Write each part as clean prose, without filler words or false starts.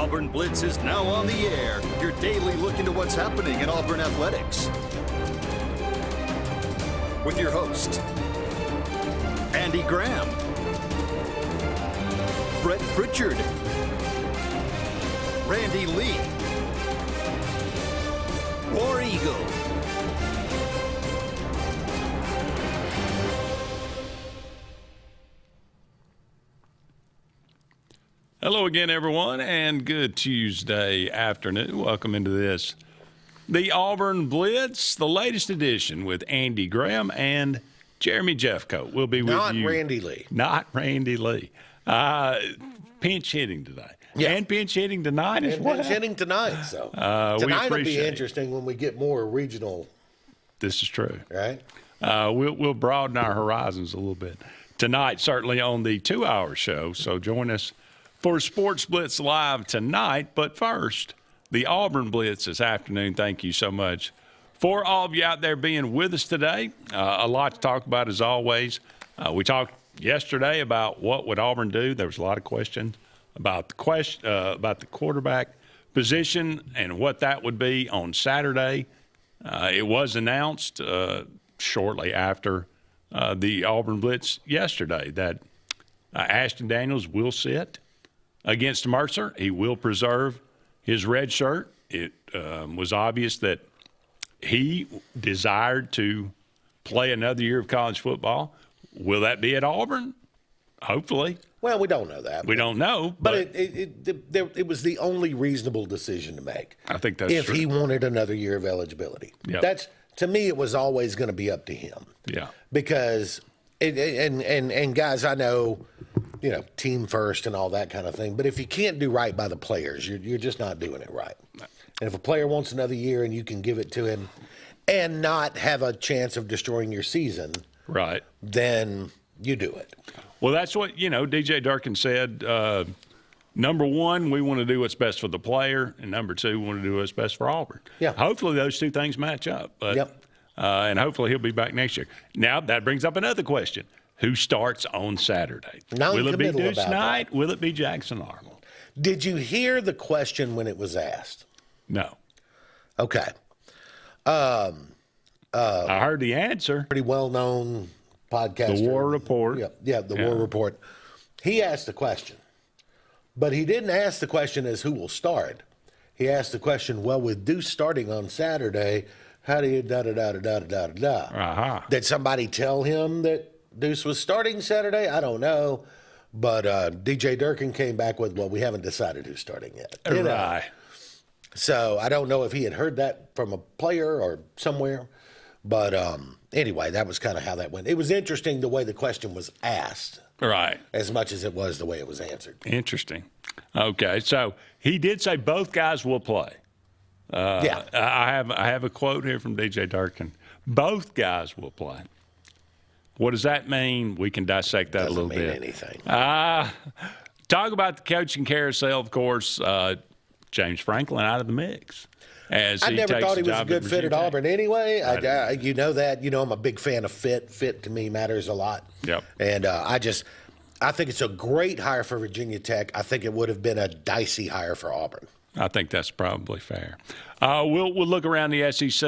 Auburn Blitz is now on the air. Your daily look into what's happening in Auburn athletics. With your host, Andy Graham, Brett Pritchard, Randy Lee, War Eagle. Hello again, everyone, and good Tuesday afternoon. Welcome into this, the Auburn Blitz, the latest edition with Andy Graham and Jeremy Jeffcoat. We'll be with you. Not Randy Lee. Not Randy Lee. Pinch hitting today. Yeah. And pinch hitting tonight as well. Pinch hitting tonight. So tonight will be interesting when we get more regional. This is true. Right? We'll broaden our horizons a little bit. Tonight, certainly on the 2-hour show, so join us for Sports Blitz Live tonight. But first, the Auburn Blitz this afternoon. Thank you so much for all of you out there being with us today. A lot to talk about as always. We talked yesterday about what would Auburn do. There was a lot of questions about the quarterback position and what that would be on Saturday. It was announced shortly after the Auburn Blitz yesterday that Ashton Daniels will sit against Mercer. He will preserve his red shirt. It was obvious that he desired to play another year of college football. Will that be at Auburn? Hopefully. Well, we don't know that. We don't know. But it was the only reasonable decision to make. I think that's if true. He wanted another year of eligibility. Yep. To me, it was always going to be up to him. Yeah. Because and guys, I know, team first and all that kind of thing. But if you can't do right by the players, you're just not doing it right. No. And if a player wants another year and you can give it to him and not have a chance of destroying your season, right, then you do it. Well, that's what, DJ Durkin said. Number one, we want to do what's best for the player. And number two, we want to do what's best for Auburn. Yeah. Hopefully those two things match up. But, yep. And hopefully he'll be back next year. Now, that brings up another question. Who starts on Saturday? Will it be Deuce Knight? Will it be Jackson Arnold? Did you hear the question when it was asked? No. Okay. I heard the answer. Pretty well-known podcaster. The War Report. Yeah, the War Report. He asked the question. But he didn't ask the question as who will start. He asked the question, well, with Deuce starting on Saturday, how do you da-da-da-da-da-da-da-da? Uh-huh. Did somebody tell him that Deuce was starting Saturday? I don't know. But DJ Durkin came back with, well, we haven't decided who's starting yet. Right. So I don't know if he had heard that from a player or somewhere. But anyway, that was kind of how that went. It was interesting the way the question was asked. Right. As much as it was the way it was answered. Interesting. Okay, so he did say both guys will play. Yeah. I have a quote here from DJ Durkin. Both guys will play. What does that mean? We can dissect that a little bit. Doesn't mean anything. Talk about the coaching carousel, of course. James Franklin out of the mix. I never thought he was a good fit at Auburn anyway. You know that. I'm a big fan of fit. Fit to me matters a lot. Yep. And I think it's a great hire for Virginia Tech. I think it would have been a dicey hire for Auburn. I think that's probably fair. We'll look around the SEC,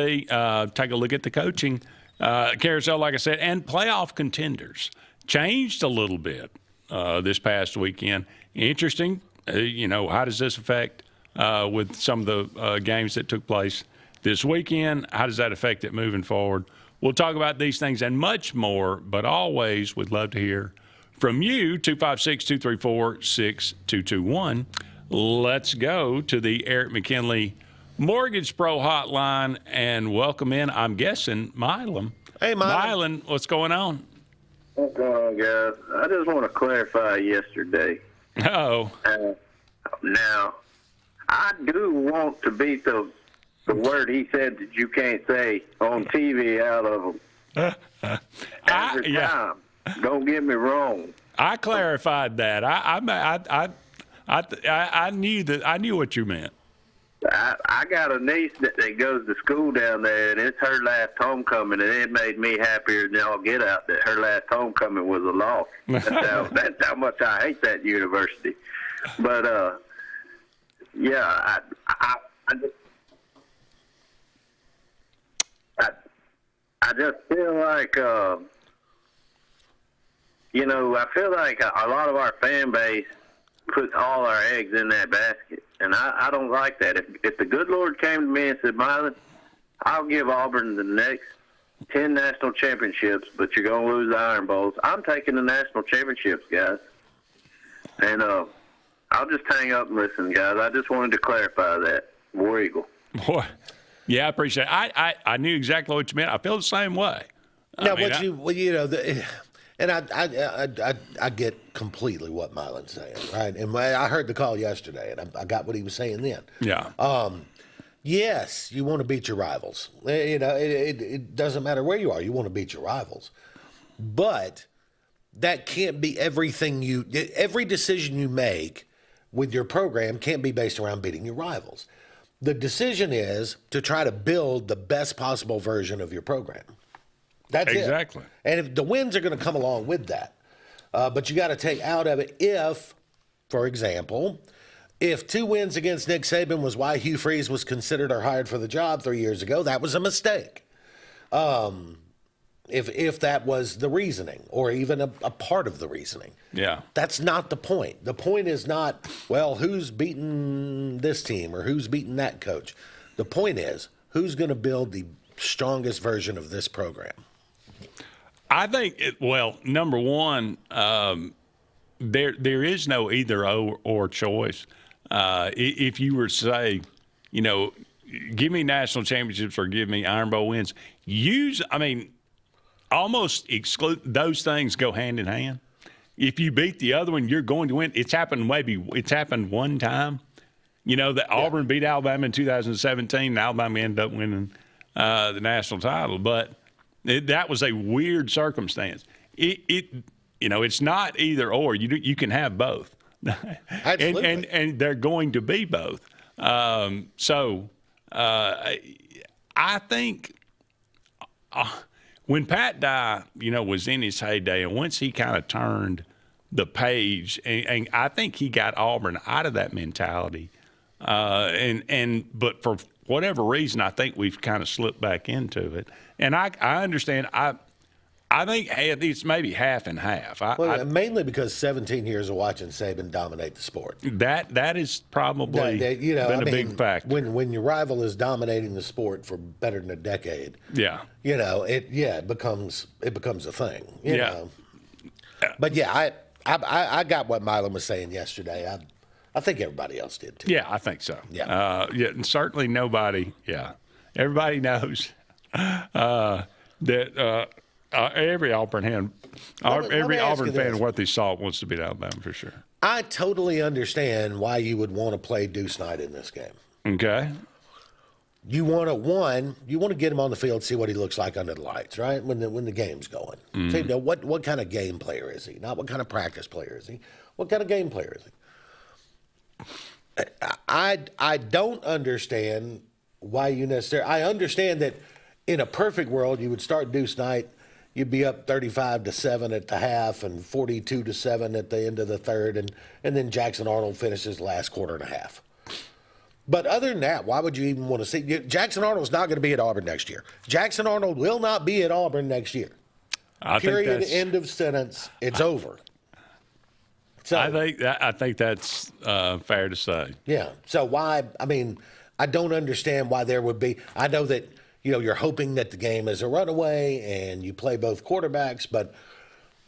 take a look at the coaching carousel, like I said, and playoff contenders. Changed a little bit this past weekend. Interesting. How does this affect with some of the games that took place this weekend? How does that affect it moving forward? We'll talk about these things and much more, but always would love to hear from you, 256-234-6221. Let's go to the Eric McKinley Mortgage Pro Hotline and welcome in, I'm guessing, Milam. Hey, Milam, what's going on? What's going on, guys? I just want to clarify yesterday. Oh. Now, I do want to beat the word he said that you can't say on TV out of him. Every time. Don't get me wrong. I clarified that. I knew that. I knew what you meant. I got a niece that goes to school down there, and it's her last homecoming, and it made me happier than y'all get out that her last homecoming was a loss. That's how much I hate that university. But yeah, I just feel like, I feel like a lot of our fan base puts all our eggs in that basket, and I don't like that. If the good Lord came to me and said, Mylon, I'll give Auburn the next 10 national championships, but you're going to lose the Iron Bowls, I'm taking the national championships, guys. And I'll just hang up and listen, guys. I just wanted to clarify that. War Eagle. Boy, yeah, I appreciate it. I knew exactly what you meant. I feel the same way. Now, and I get completely what Mylon's saying, right? And I heard the call yesterday, and I got what he was saying then. Yeah. Yes, you want to beat your rivals. It doesn't matter where you are. You want to beat your rivals. But that can't be everything every decision you make with your program can't be based around beating your rivals. The decision is to try to build the best possible version of your program. That's exactly. And if the wins are going to come along with that, but you got to take out of it if, for example, if 2 wins against Nick Saban was why Hugh Freeze was considered or hired for the job 3 years ago, that was a mistake. If that was the reasoning or even a part of the reasoning. Yeah. That's not the point. The point is not, well, who's beaten this team or who's beaten that coach. The point is, who's going to build the strongest version of this program? I think, number one, there is no either or choice. If you were to say, give me national championships or give me Iron Bowl wins, almost exclude those things go hand in hand. If you beat the other one, you're going to win. It's happened one time. That Auburn beat Alabama in 2017, and Alabama ended up winning the national title. But that was a weird circumstance. It's not either or. You can have both. Absolutely. and they're going to be both. I think when Pat Dye, was in his heyday, and once he kind of turned the page, and I think he got Auburn out of that mentality, but for whatever reason, I think we've kind of slipped back into it. And I understand. I think it's maybe half and half. Mainly because 17 years of watching Saban dominate the sport. That is probably been a big factor. When your rival is dominating the sport for better than a decade, it becomes a thing. You know. But I got what Mylon was saying yesterday. I think everybody else did too. Yeah, I think so. Yeah. And certainly nobody. Yeah, everybody knows that. Every Auburn fan, what they saw wants to beat Alabama for sure. I totally understand why you would want to play Deuce Knight in this game. Okay. You want to get him on the field, see what he looks like under the lights, right? When the game's going. Mm-hmm. So, what kind of game player is he? Not what kind of practice player is he? What kind of game player is he? I don't understand why you necessarily. I understand that in a perfect world, you would start Deuce Knight. You'd be up 35-7 at the half and 42-7 at the end of the third, and then Jackson Arnold finishes the last quarter and a half. But other than that, why would you even want to see? Jackson Arnold's not going to be at Auburn next year. Jackson Arnold will not be at Auburn next year. Period. End of sentence. It's over. So I think that's fair to say. Yeah. So why? I don't understand why there would be. I know that. You're hoping that the game is a runaway and you play both quarterbacks, but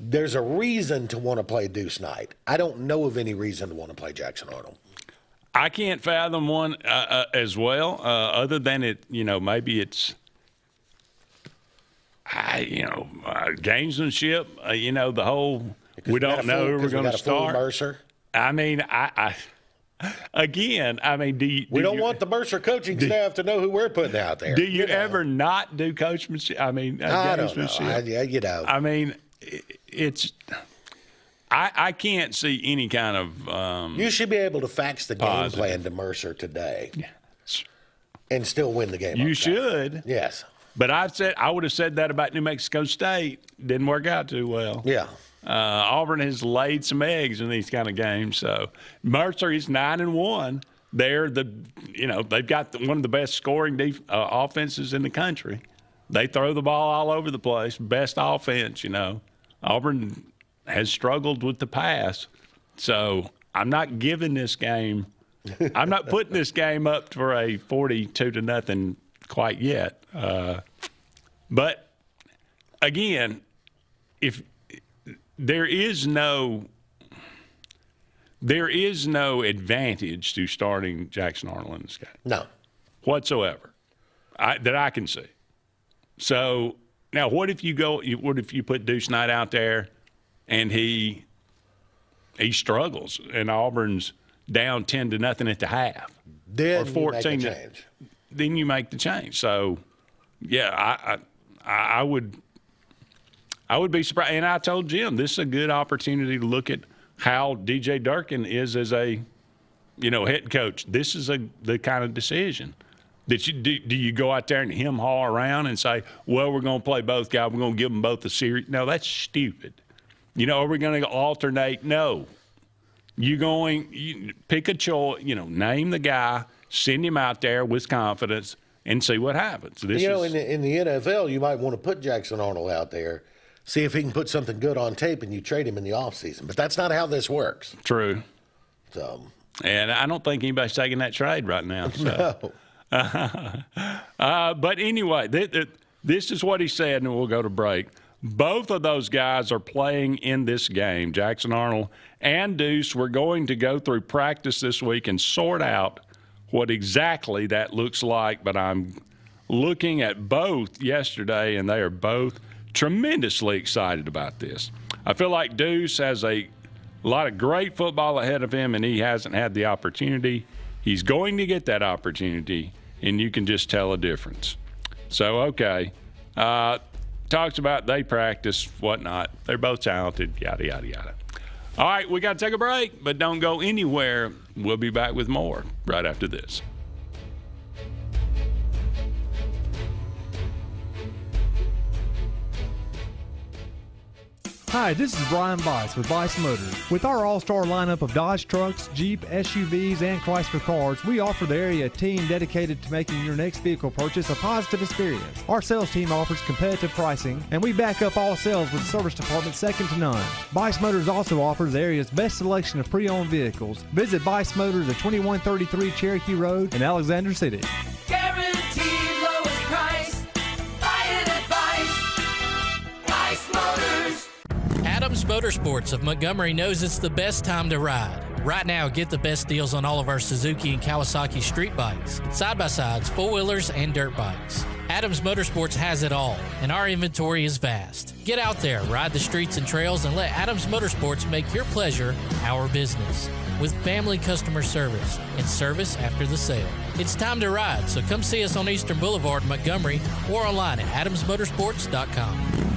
there's a reason to want to play Deuce Knight. I don't know of any reason to want to play Jackson Arnold. I can't fathom one as well, other than it, maybe it's, gamesmanship, the whole, we don't know who we're going to start. Mercer. Again, we don't want the Mercer coaching staff to know who we're putting out there. Do you ever not do coachmanship? I don't know. It's. I can't see any kind of. You should be able to fax the game plan to Mercer today, and still win the game. You should. Yes. But I would have said that about New Mexico State. Didn't work out too well. Yeah. Auburn has laid some eggs in these kind of games. So Mercer is 9-1. they've got one of the best scoring offenses in the country. They throw the ball all over the place. Best offense, Auburn has struggled with the pass. So I'm not giving this game – I'm not putting this game up for a 42-0 quite yet. But, again, if there is no advantage to starting Jackson Arnold in this game. No. Whatsoever that I can see. So now what if you put Deuce Knight out there and he struggles and Auburn's down 10-0 at the half, then or 14 you make a change. Then you make the change. So yeah, I would be surprised. And I told Jim this is a good opportunity to look at how DJ Durkin is as a head coach. This is the kind of decision that do you go out there and hem-haw around and say, well, we're going to play both guys, we're going to give them both a series. No, that's stupid. Are we going to alternate? No. You pick a choice, name the guy, send him out there with confidence and see what happens. In the NFL, you might want to put Jackson Arnold out there, see if he can put something good on tape, and you trade him in the offseason. But that's not how this works. True. So. And I don't think anybody's taking that trade right now. So. No. But anyway, this is what he said, and we'll go to break. Both of those guys are playing in this game, Jackson Arnold and Deuce. We're going to go through practice this week and sort out what exactly that looks like. But I'm looking at both yesterday, and they are both tremendously excited about this. I feel like Deuce has a lot of great football ahead of him, and he hasn't had the opportunity. He's going to get that opportunity, and you can just tell a difference. So, okay. Talks about they practice, whatnot. They're both talented, yada, yada, yada. All right, we got to take a break, but don't go anywhere. We'll be back with more right after this. Hi, this is Brian Bice with Bice Motors. With our all-star lineup of Dodge trucks, Jeep, SUVs, and Chrysler cars, we offer the area a team dedicated to making your next vehicle purchase a positive experience. Our sales team offers competitive pricing, and we back up all sales with a service department second to none. Bice Motors also offers the area's best selection of pre-owned vehicles. Visit Bice Motors at 2133 Cherokee Road in Alexander City. Guaranteed lowest price. Buy it at Bice Motors. Adams Motorsports of Montgomery knows it's the best time to ride. Right now, get the best deals on all of our Suzuki and Kawasaki street bikes, side-by-sides, four-wheelers, and dirt bikes. Adams Motorsports has it all, and our inventory is vast. Get out there, ride the streets and trails, and let Adams Motorsports make your pleasure our business. With family customer service and service after the sale. It's time to ride, so come see us on Eastern Boulevard, Montgomery, or online at adamsmotorsports.com.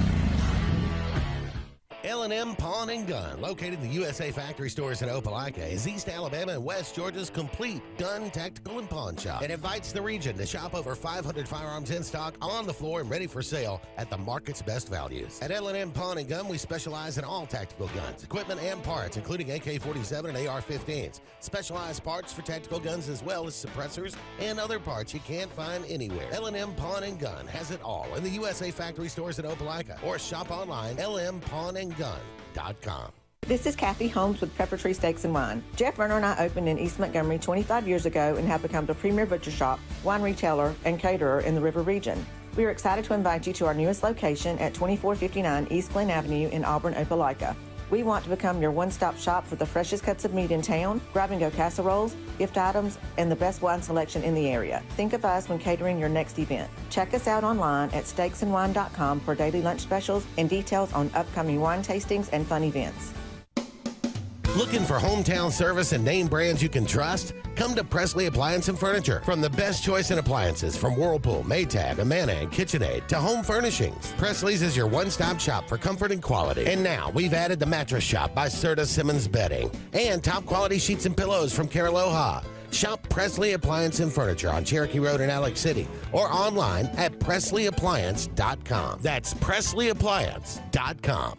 L&M Pawn and Gun, located in the USA Factory Stores in Opelika, is East Alabama and West Georgia's complete gun, tactical, and pawn shop. It invites the region to shop over 500 firearms in stock, on the floor, and ready for sale at the market's best values. At L&M Pawn and Gun, we specialize in all tactical guns, equipment, and parts, including AK-47 and AR-15s. Specialized parts for tactical guns as well as suppressors and other parts you can't find anywhere. L&M Pawn and Gun has it all in the USA Factory Stores in Opelika, or shop online, lmpawnandgun.com. This is Kathy Holmes with Pepper Tree Steaks and Wine. Jeff Verner and I opened in East Montgomery 25 years ago and have become the premier butcher shop, wine retailer, and caterer in the River region. We are excited to invite you to our newest location at 2459 East Glen Avenue in Auburn, Opelika. We want to become your one-stop shop for the freshest cuts of meat in town, grab-and-go casseroles, gift items, and the best wine selection in the area. Think of us when catering your next event. Check us out online at steaksandwine.com for daily lunch specials and details on upcoming wine tastings and fun events. Looking for hometown service and name brands you can trust? Come to Presley Appliance and Furniture. From the best choice in appliances from Whirlpool, Maytag, Amana, and KitchenAid to home furnishings, Presley's is your one-stop shop for comfort and quality. And now we've added the Mattress Shop by Serta Simmons Bedding and top quality sheets and pillows from Caraloha. Shop Presley Appliance and Furniture on Cherokee Road in Alex City or online at PresleyAppliance.com. That's PresleyAppliance.com.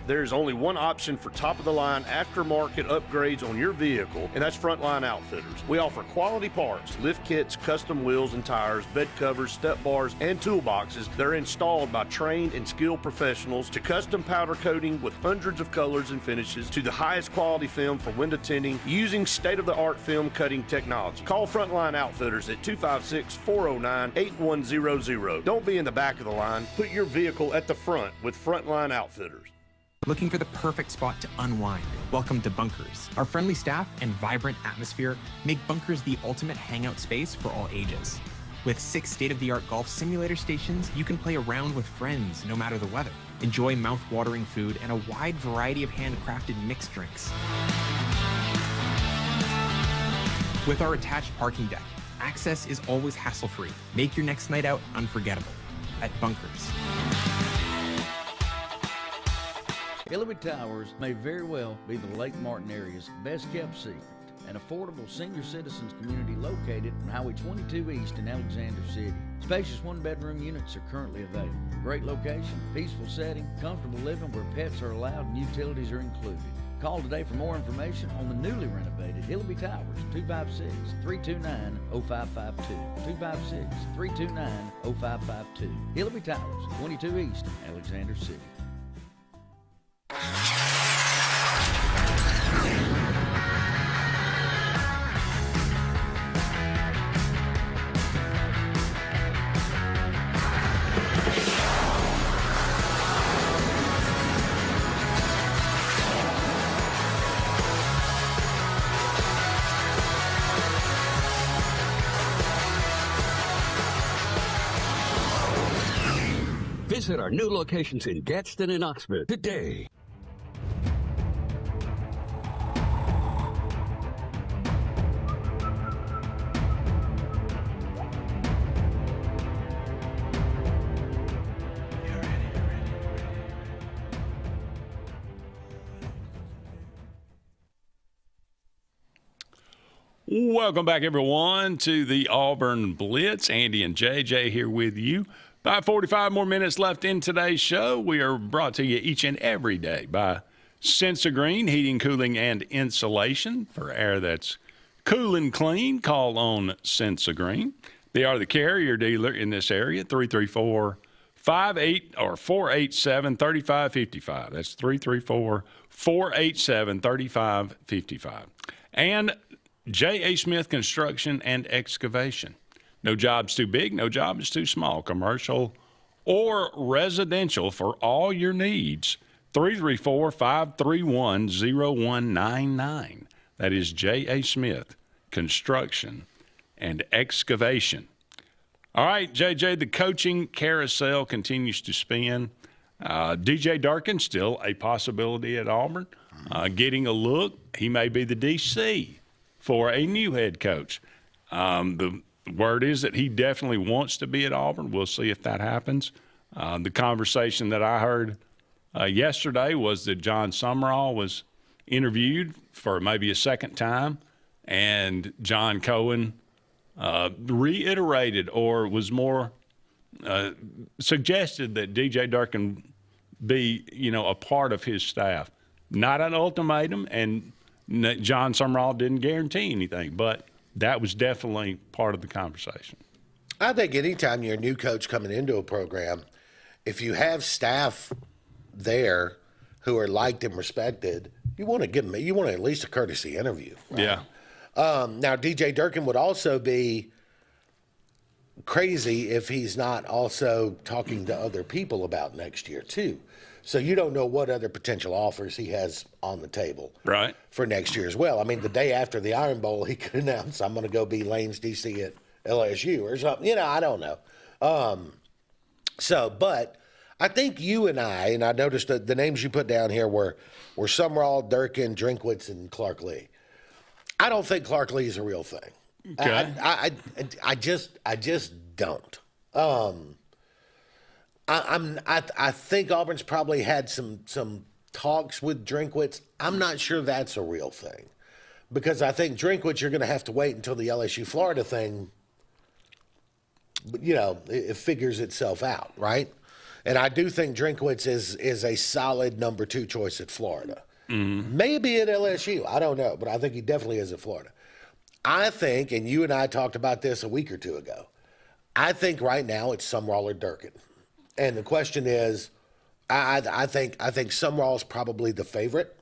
There's only one option for top-of-the-line aftermarket upgrades on your vehicle, and that's Frontline Outfitters. We offer quality parts, lift kits, custom wheels and tires, bed covers, step bars, and toolboxes that are installed by trained and skilled professionals, to custom powder coating with hundreds of colors and finishes, to the highest quality film for window tinting using state-of-the-art film cutting technology. Call Frontline Outfitters at 256-409-8100. Don't be in the back of the line. Put your vehicle at the front with Frontline Outfitters. Looking for the perfect spot to unwind? Welcome to Bunkers. Our friendly staff and vibrant atmosphere make Bunkers the ultimate hangout space for all ages. With 6 state-of-the-art golf simulator stations, you can play around with friends no matter the weather. Enjoy mouth-watering food and a wide variety of handcrafted mixed drinks. With our attached parking deck, access is always hassle-free. Make your next night out unforgettable at Bunkers. Hillary Towers may very well be the Lake Martin area's best-kept secret. An affordable senior citizens community located on Highway 22 East in Alexander City. Spacious one-bedroom units are currently available. Great location, peaceful setting, comfortable living where pets are allowed and utilities are included. Call today for more information on the newly renovated Hillary Towers, 256-329-0552. 256-329-0552. Hillary Towers, 22 East, Alexander City. Visit our new locations in Gadsden and Oxford today. Welcome back, everyone, to the Auburn Blitz. Andy and JJ here with you. About 45 more minutes left in today's show. We are brought to you each and every day by Sensagreen Heating, Cooling, and Insulation. For air that's cool and clean, call on Sensagreen. They are the carrier dealer in this area, 334-487-3555. That's 334-487-3555. And J.A. Smith Construction and Excavation. No job's too big, no job is too small, commercial or residential, for all your needs. 334-531-0199. That is J.A. Smith Construction and Excavation. All right, JJ, the coaching carousel continues to spin. DJ Durkin still a possibility at Auburn. Getting a look, he may be the DC for a new head coach. The word is that he definitely wants to be at Auburn. We'll see if that happens. The conversation that I heard yesterday was that John Summerall was interviewed for maybe a second time, and John Cohen reiterated or was more suggested that DJ Durkin be, a part of his staff. Not an ultimatum, and John Summerall didn't guarantee anything, but that was definitely part of the conversation. I think anytime you're a new coach coming into a program, if you have staff there who are liked and respected, you want to give them, you want at least a courtesy interview. Right? Yeah. Now, DJ Durkin would also be crazy if he's not also talking to other people about next year, too. So you don't know what other potential offers he has on the table for next year as well. I mean, the day after the Iron Bowl, he could announce, I'm going to go be Lane's DC at LSU or something. I don't know. But I think you and I noticed that the names you put down here were Summerall, Durkin, Drinkwitz, and Clark Lee. I don't think Clark Lee is a real thing. Okay. I just don't. I think Auburn's probably had some talks with Drinkwitz. I'm not sure that's a real thing, because I think Drinkwitz, you're going to have to wait until the LSU Florida thing, it figures itself out, right? And I do think Drinkwitz is a solid number 2 choice at Florida. Maybe at LSU. I don't know, but I think he definitely is at Florida. I think, and you and I talked about this a week or two ago, I think right now it's Sumrall or Durkin. And the question is, I think Sumrall is probably the favorite.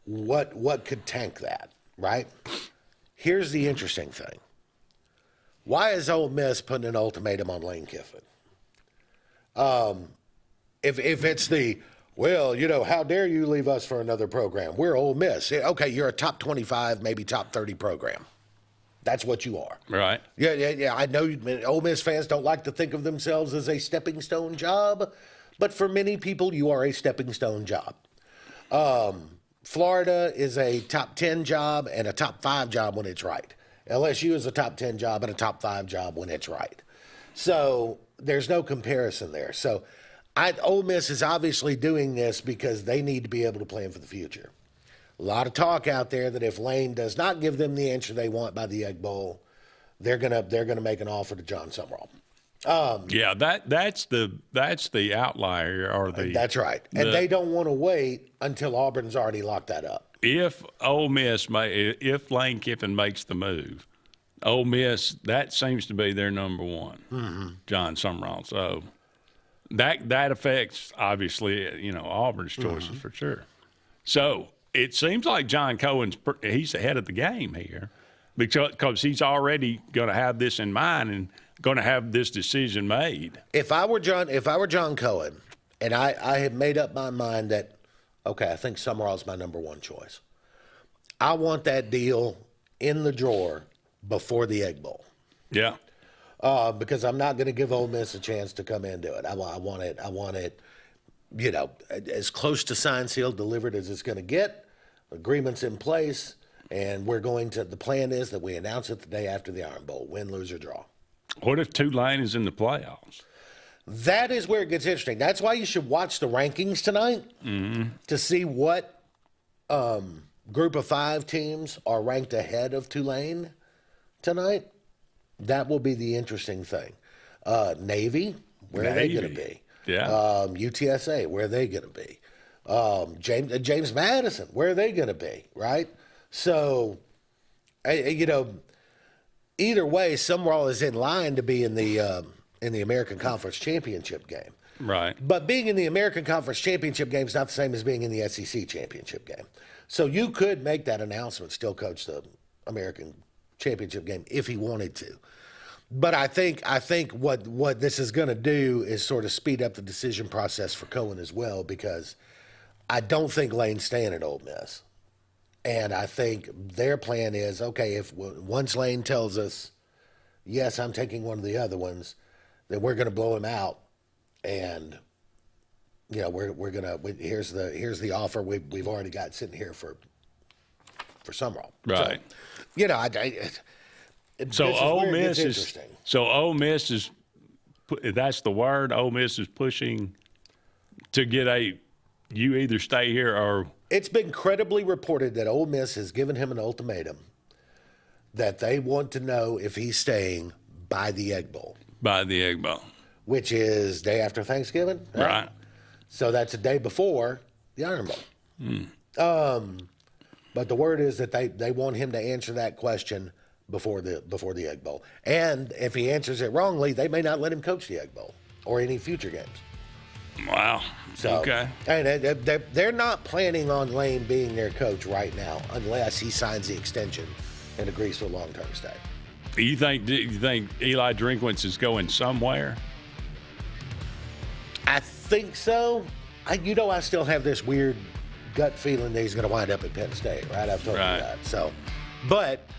What could tank that, right? Here's the interesting thing. Why is Ole Miss putting an ultimatum on Lane Kiffin? If it's the, well, how dare you leave us for another program? We're Ole Miss. Okay, you're a top 25, maybe top 30 program. That's what you are. Right. Yeah. I know Ole Miss fans don't like to think of themselves as a stepping stone job, but for many people, you are a stepping stone job. Florida is a top 10 job and a top 5 job when it's right. LSU is a top 10 job and a top 5 job when it's right. So there's no comparison there. So Ole Miss is obviously doing this because they need to be able to plan for the future. A lot of talk out there that if Lane does not give them the answer they want by the Egg Bowl, they're gonna make an offer to John Sumrall. That's the outlier, or the that's right, and they don't want to wait until Auburn's already locked that up. If if Lane Kiffin makes the move, Ole Miss, that seems to be their number one, John Sumrall. So that affects obviously Auburn's choices for sure. So it seems like John Cohen's he's ahead of the game here because he's already going to have this in mind and going to have this decision made. If I were John Cohen, and I had made up my mind that, okay, I think Sumrall's my number 1 choice. I want that deal in the drawer before the Egg Bowl. Yeah. Because I'm not going to give Ole Miss a chance to come in and do it. I want it, as close to signed, sealed, delivered as it's going to get. Agreements in place, and the plan is that we announce it the day after the Iron Bowl, win, lose, or draw. What if Tulane is in the playoffs? That is where it gets interesting. That's why you should watch the rankings tonight to see what group of 5 teams are ranked ahead of Tulane tonight. That will be the interesting thing. Navy, where are they going to be? Yeah. UTSA, where are they going to be? James Madison, where are they going to be? Right. So, either way, Sumrall is in line to be in the American Conference Championship game. Right. But being in the American Conference Championship game is not the same as being in the SEC Championship game. So you could make that announcement, still coach the American Championship game if he wanted to. But I think what this is going to do is sort of speed up the decision process for Cohen as well, because I don't think Lane's staying at Ole Miss. And I think their plan is, okay, once Lane tells us, yes, I'm taking one of the other ones, then we're going to blow him out. And, here's the offer we've already got sitting here for Sumrall. Right. So Ole Miss is that's the word. Ole Miss is pushing to get you either stay here or. It's been credibly reported that Ole Miss has given him an ultimatum that they want to know if he's staying by the Egg Bowl. By the Egg Bowl. Which is day after Thanksgiving. Right. So that's a day before the Iron Bowl. But the word is that they want him to answer that question before the Egg Bowl. And if he answers it wrongly, they may not let him coach the Egg Bowl or any future games. Wow. So, okay. And they're not planning on Lane being their coach right now unless he signs the extension and agrees to a long-term stay. Do you think Eli Drinkwitz is going somewhere? I think so. I still have this weird gut feeling that he's going to wind up at Penn State, right? I've told you that. So, but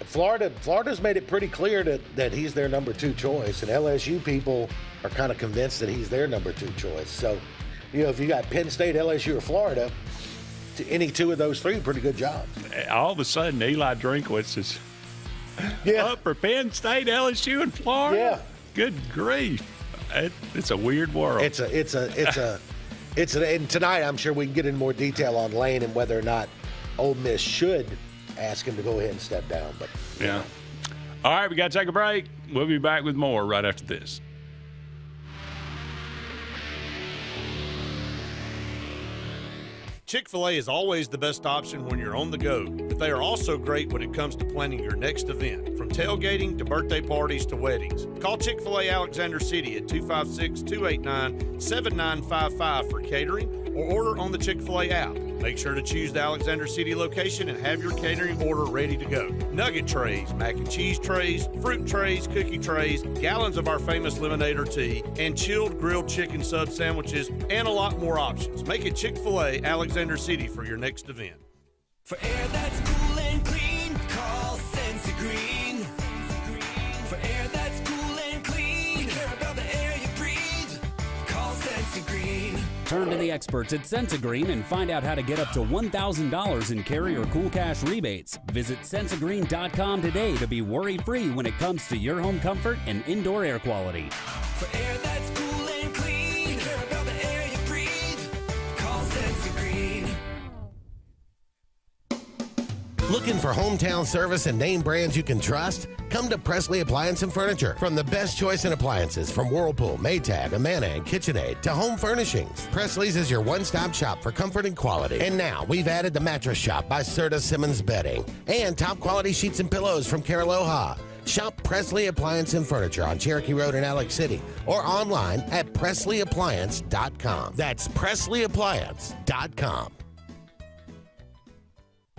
Florida's made it pretty clear that he's their number 2 choice, and LSU people are kind of convinced that he's their number 2 choice. So, if you got Penn State, LSU, or Florida, any 2 of those 3, pretty good job. All of a sudden, Eli Drinkwitz is up for Penn State, LSU, and Florida. Yeah. Good grief. It's a weird world. And tonight I'm sure we can get in more detail on Lane and whether or not Ole Miss should ask him to go ahead and step down. But yeah. All right, we got to take a break. We'll be back with more right after this. Chick-fil-A is always the best option when you're on the go, but they are also great when it comes to planning your next event, from tailgating to birthday parties to weddings. Call Chick-fil-A Alexander City at 256-289-7955 for catering or order on the Chick-fil-A app. Make sure to choose the Alexander City location and have your catering order ready to go. Nugget trays, mac and cheese trays, fruit trays, cookie trays, gallons of our famous lemonade or tea, and chilled grilled chicken sub sandwiches, and a lot more options. Make it Chick-fil-A Alexander City for your next event. For air that's cool and clean, call Senza Green. For air that's cool and clean, care about the air you breathe, call Senza Green. Turn to the experts at Sensagreen and find out how to get up to $1,000 in carry or cool cash rebates. Visit Sensagreen.com today to be worry-free when it comes to your home comfort and indoor air quality. For air that's cool and clean, care about the air you breathe, call Senza Green. Looking for hometown service and name brands you can trust? Come to Presley Appliance and Furniture. From the best choice in appliances from Whirlpool, Maytag, Amana, and KitchenAid to home furnishings, Presley's is your one-stop shop for comfort and quality. And now we've added the Mattress Shop by Serta Simmons Bedding and top quality sheets and pillows from Caraloha. Shop Presley Appliance and Furniture on Cherokee Road in Alex City or online at PresleyAppliance.com. That's PresleyAppliance.com.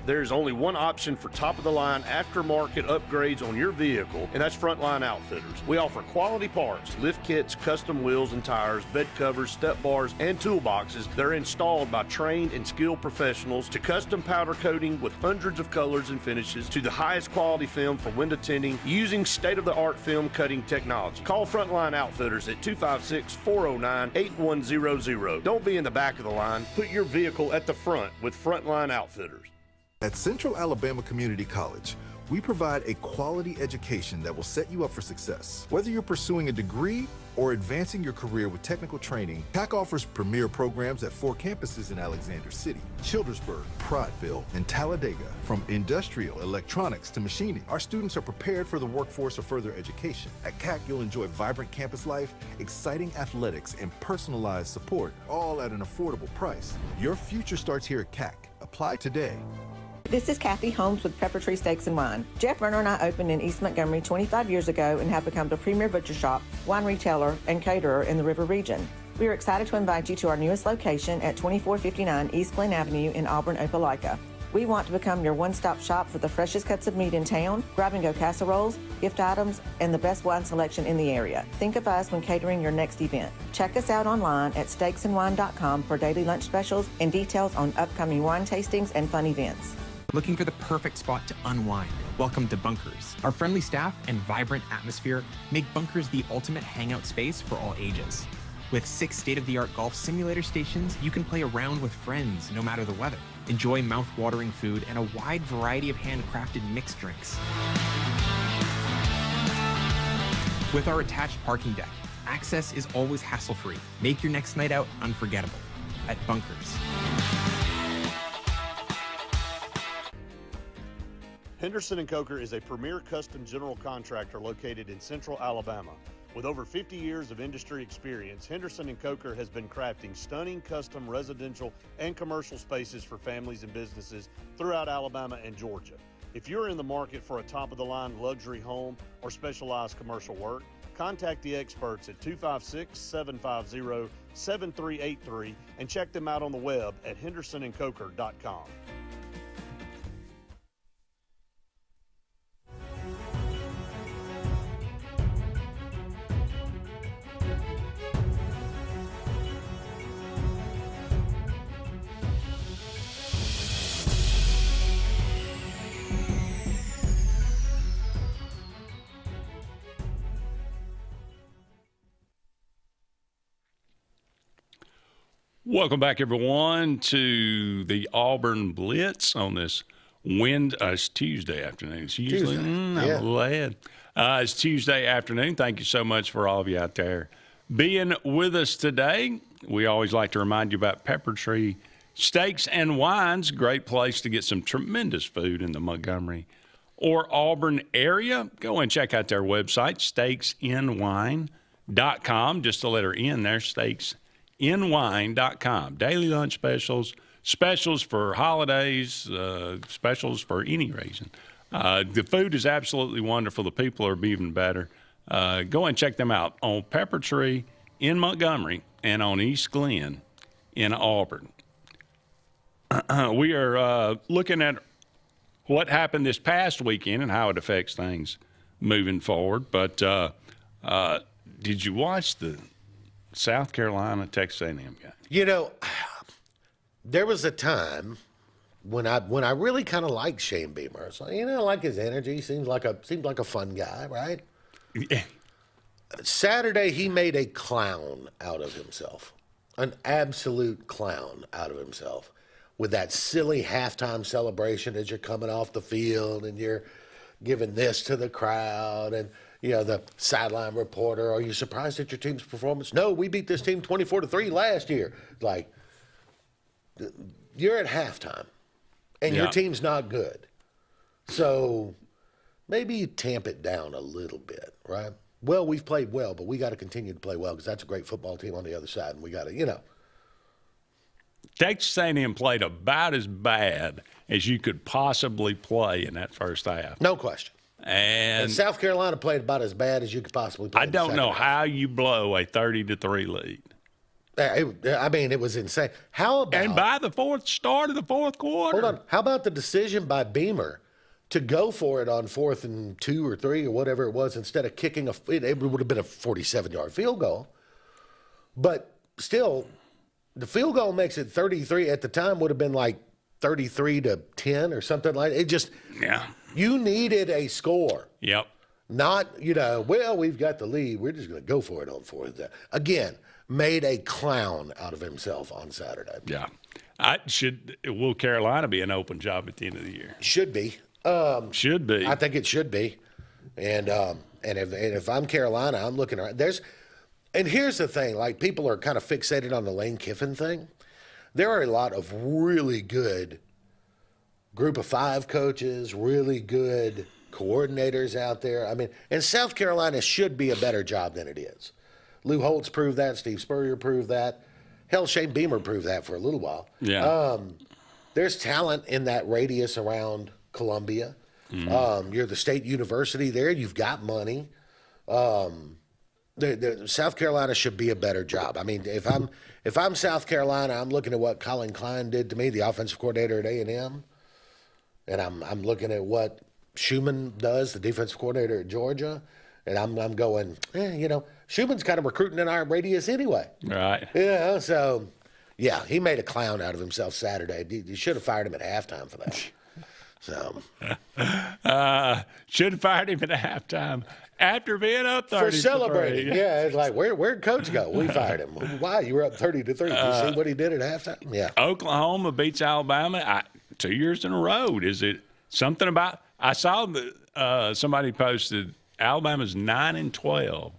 There's only one option for top-of-the-line aftermarket upgrades on your vehicle, and that's Frontline Outfitters. We offer quality parts, lift kits, custom wheels and tires, bed covers, step bars, and toolboxes that are installed by trained and skilled professionals, to custom powder coating with hundreds of colors and finishes, to the highest quality film for window tinting using state-of-the-art film cutting technology. Call Frontline Outfitters at 256-409-8100. Don't be in the back of the line. Put your vehicle at the front with Frontline Outfitters. At Central Alabama Community College, we provide a quality education that will set you up for success. Whether you're pursuing a degree or advancing your career with technical training, CAC offers premier programs at 4 campuses in Alexander City, Childersburg, Prattville, and Talladega. From industrial, electronics to machining, our students are prepared for the workforce or further education. At CAC, you'll enjoy vibrant campus life, exciting athletics, and personalized support, all at an affordable price. Your future starts here at CAC. Apply today. This is Kathy Holmes with Preparatory Steaks and Wine. Jeff Verner and I opened in East Montgomery 25 years ago and have become the premier butcher shop, wine retailer, and caterer in the River region. We are excited to invite you to our newest location at 2459 East Glen Avenue in Auburn, Opelika. We want to become your one-stop shop for the freshest cuts of meat in town, grab-and-go casseroles, gift items, and the best wine selection in the area. Think of us when catering your next event. Check us out online at steaksandwine.com for daily lunch specials and details on upcoming wine tastings and fun events. Looking for the perfect spot to unwind? Welcome to Bunkers. Our friendly staff and vibrant atmosphere make Bunkers the ultimate hangout space for all ages. With 6 state-of-the-art golf simulator stations, you can play around with friends no matter the weather. Enjoy mouth-watering food and a wide variety of handcrafted mixed drinks. With our attached parking deck, access is always hassle-free. Make your next night out unforgettable at Bunkers. Henderson & Coker is a premier custom general contractor located in central Alabama. With over 50 years of industry experience, Henderson & Coker has been crafting stunning custom residential and commercial spaces for families and businesses throughout Alabama and Georgia. If you're in the market for a top-of-the-line luxury home or specialized commercial work, contact the experts at 256-750-7383 and check them out on the web at hendersonandcoker.com. Welcome back, everyone, to the Auburn Blitz on this it's Tuesday afternoon. It's usually I'm a little ahead. It's Tuesday afternoon. Thank you so much for all of you out there being with us today. We always like to remind you about Pepper Tree Steaks and Wines. Great place to get some tremendous food in the Montgomery or Auburn area. Go and check out their website, steaksandwine.com. Just the letter N there, steaksandwine.com. Daily lunch specials, specials for holidays, specials for any reason. The food is absolutely wonderful. The people are even better. Go and check them out on Pepper Tree in Montgomery and on East Glen in Auburn. We are looking at what happened this past weekend and how it affects things moving forward. But did you watch the South Carolina Texas A&M game? You know, there was a time when I really kind of liked Shane Beamer. So, you know, like his energy, seems like a fun guy, right? Yeah. Saturday, he made a clown out of himself, an absolute clown out of himself, with that silly halftime celebration as you're coming off the field and you're giving this to the crowd and, you know, the sideline reporter, are you surprised at your team's performance? No, we beat this team 24-3 last year. Like, you're at halftime and your team's not good. So maybe you tamp it down a little bit, right? Well, we've played well, but we got to continue to play well because that's a great football team on the other side, and we got to, you know. Texas A&M played about as bad as you could possibly play in that first half. No question. And South Carolina played about as bad as you could possibly play. I don't know how you blow a 30-3 lead. I mean, it was insane. How about? And by the start of the fourth quarter. Hold on. How about the decision by Beamer to go for it on 4th and 2 or 3 or whatever it was instead of kicking it would have been a 47-yard field goal. But still, the field goal makes it 33. At the time, would have been like 33-10 or something like that. It just, you needed a score. Yep. Not, you know, well, we've got the lead. We're just going to go for it on 4th. Again, made a clown out of himself on Saturday. Yeah. Will Carolina be an open job at the end of the year? Should be. Should be. I think it should be. And if I'm Carolina, I'm looking around. And here's the thing, like, people are kind of fixated on the Lane Kiffin thing. There are a lot of really good group of 5 coaches, really good coordinators out there. I mean, and South Carolina should be a better job than it is. Lou Holtz proved that. Steve Spurrier proved that. Hell, Shane Beamer proved that for a little while. Yeah. There's talent in that radius around Columbia. Mm-hmm. You're the state university there. You've got money. The South Carolina should be a better job. I mean, if I'm South Carolina, I'm looking at what Colin Klein did to me, the offensive coordinator at A&M, and I'm looking at what Schumann does, the defensive coordinator at Georgia, and I'm going, you know, Schumann's kind of recruiting in our radius anyway. Right. Yeah, so, yeah, he made a clown out of himself Saturday. You should have fired him at halftime for that. So. Should have fired him at halftime after being up 30 for celebrating. Yeah, it's like, where'd Coach go? We fired him. Why? You were up 30-3. Did you see what he did at halftime? Yeah. Oklahoma beats Alabama 2 years in a row. Is it something about – I saw that somebody posted Alabama's 9-12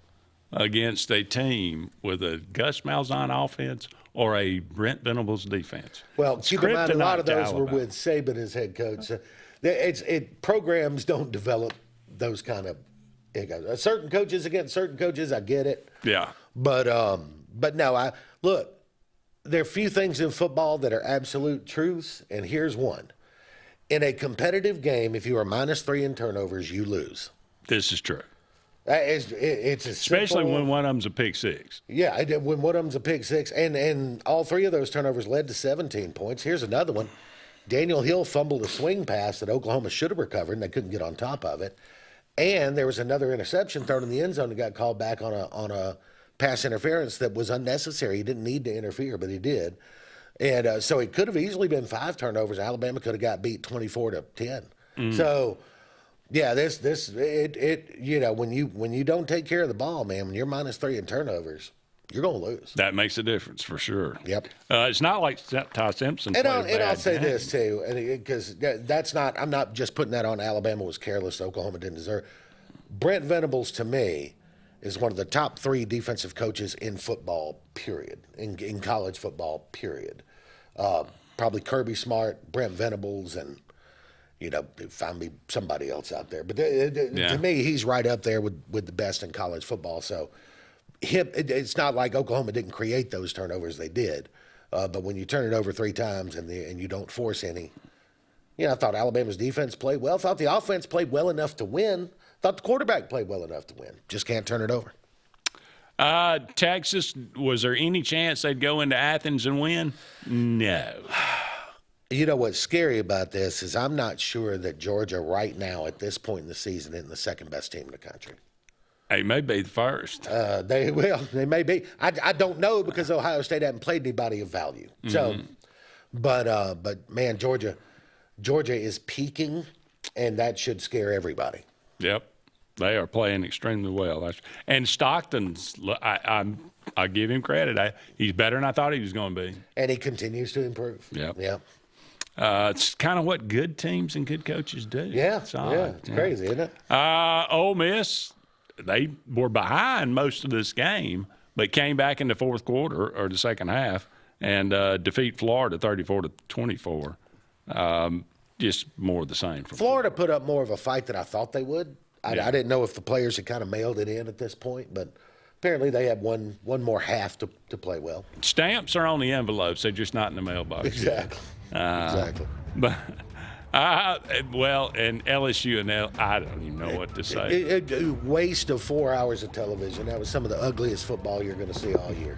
against a team with a Gus Malzahn offense or a Brent Venables defense. Well, keep in mind, a lot of those were with Saban as head coach. Programs don't develop those kind of egos. Certain coaches against certain coaches, I get it. Yeah. But no, look, there are few things in football that are absolute truths, and here's one. In a competitive game, if you are -3 in turnovers, you lose. This is true. It's especially when one of them's a pick six. Yeah, when one of them's a pick six, and all 3 of those turnovers led to 17 points. Here's another one. Daniel Hill fumbled a swing pass that Oklahoma should have recovered, and they couldn't get on top of it. And there was another interception thrown in the end zone that got called back on a pass interference that was unnecessary. He didn't need to interfere, but he did. And so it could have easily been 5 turnovers. Alabama could have got beat 24-10. So. Yeah, you know, when you don't take care of the ball, man, when you're -3 in turnovers, you're going to lose. That makes a difference for sure. Yep. It's not like Ty Simpson. And I'll say this too, because I'm not just putting that on Alabama was careless, Oklahoma didn't deserve. Brent Venables to me is one of the top 3 defensive coaches in football. Period. In college football. Period. Probably Kirby Smart, Brent Venables, and. You know, find me somebody else out there. But to me, he's right up there with the best in college football. So it's not like Oklahoma didn't create those turnovers. They did. But when you turn it over 3 times and you don't force any, I thought Alabama's defense played well. Thought the offense played well enough to win. Thought the quarterback played well enough to win. Just can't turn it over. Texas, was there any chance they'd go into Athens and win? No. You know what's scary about this is I'm not sure that Georgia right now at this point in the season isn't the second best team in the country. They may be the first. They may be. I don't know because Ohio State hasn't played anybody of value. So, but man, Georgia is peaking, and that should scare everybody. Yep, they are playing extremely well. And Stockton's, I give him credit. He's better than I thought he was going to be. And he continues to improve. Yep. Yep. It's kind of what good teams and good coaches do. Yeah, it's crazy, isn't it? Ole Miss, they were behind most of this game, but came back in the fourth quarter or the second half and defeat Florida 34-24. Just more of the same. Florida put up more of a fight than I thought they would. I didn't know if the players had kind of mailed it in at this point, but apparently they had one more half to play well. Stamps are on the envelopes; they're just not in the mailbox. Exactly. Exactly. But and LSU and I don't even know what to say. Waste of 4 hours of television. That was some of the ugliest football you're going to see all year.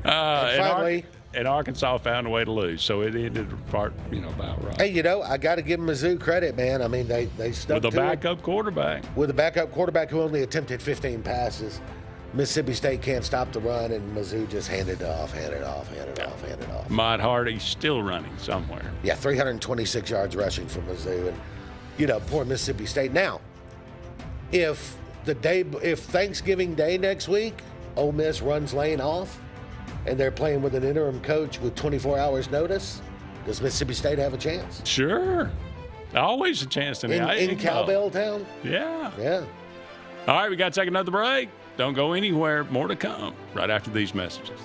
Finally. And Arkansas found a way to lose, so it ended about right. Hey, I got to give Mizzou credit, man. I mean, they stuck with a backup quarterback. With a backup quarterback who only attempted 15 passes. Mississippi State can't stop the run, and Mizzou just handed off. Mott Hardy's still running somewhere. Yeah, 326 yards rushing from Mizzou, and poor Mississippi State. Now, if Thanksgiving Day next week, Ole Miss runs Lane off, and they're playing with an interim coach with 24 hours notice, does Mississippi State have a chance? Sure. Always a chance in Cowbell Town? Yeah. Yeah. All right, we got to take another break. Don't go anywhere. More to come right after these messages.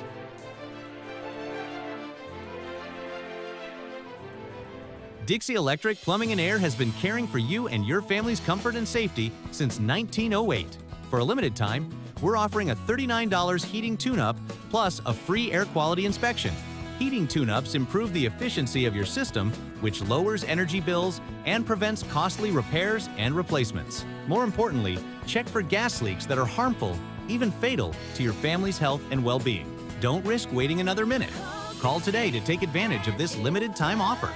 Dixie Electric Plumbing and Air has been caring for you and your family's comfort and safety since 1908. For a limited time, we're offering a $39 heating tune-up plus a free air quality inspection. Heating tune-ups improve the efficiency of your system, which lowers energy bills and prevents costly repairs and replacements. More importantly, check for gas leaks that are harmful, even fatal, to your family's health and well-being. Don't risk waiting another minute. Call today to take advantage of this limited time offer.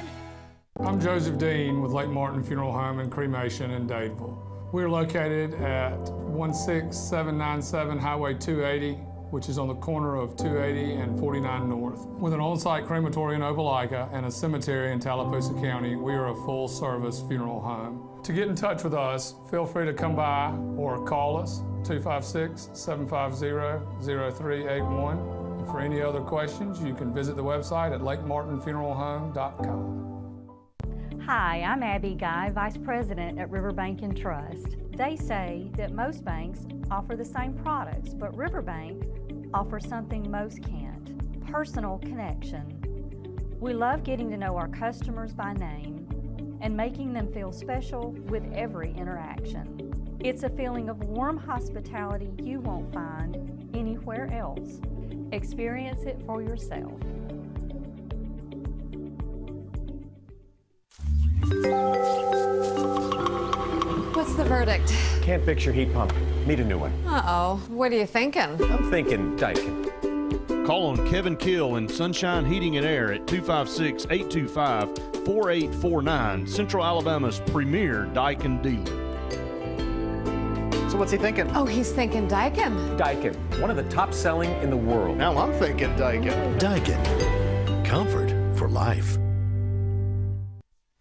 I'm Joseph Dean with Lake Martin Funeral Home and Cremation in Dadeville. We're located at 16797 Highway 280, which is on the corner of 280 and 49 North. With an on-site crematory in Opelika and a cemetery in Tallapoosa County, we are a full-service funeral home. To get in touch with us, feel free to come by or call us, 256-750-0381. And for any other questions, you can visit the website at lakemartinfuneralhome.com. Hi, I'm Abby Guy, Vice President at Riverbank and Trust. They say that most banks offer the same products, but Riverbank offers something most can't: personal connection. We love getting to know our customers by name and making them feel special with every interaction. It's a feeling of warm hospitality you won't find anywhere else. Experience it for yourself. What's the verdict? Can't fix your heat pump. Need a new one. Uh-oh. What are you thinking? I'm thinking Daikin. Call on Kevin Kill and Sunshine Heating and Air at 256-825-4849, Central Alabama's premier Daikin dealer. So what's he thinking? Oh, he's thinking Daikin. Daikin, one of the top selling in the world. Now I'm thinking Daikin. Daikin. Comfort for life.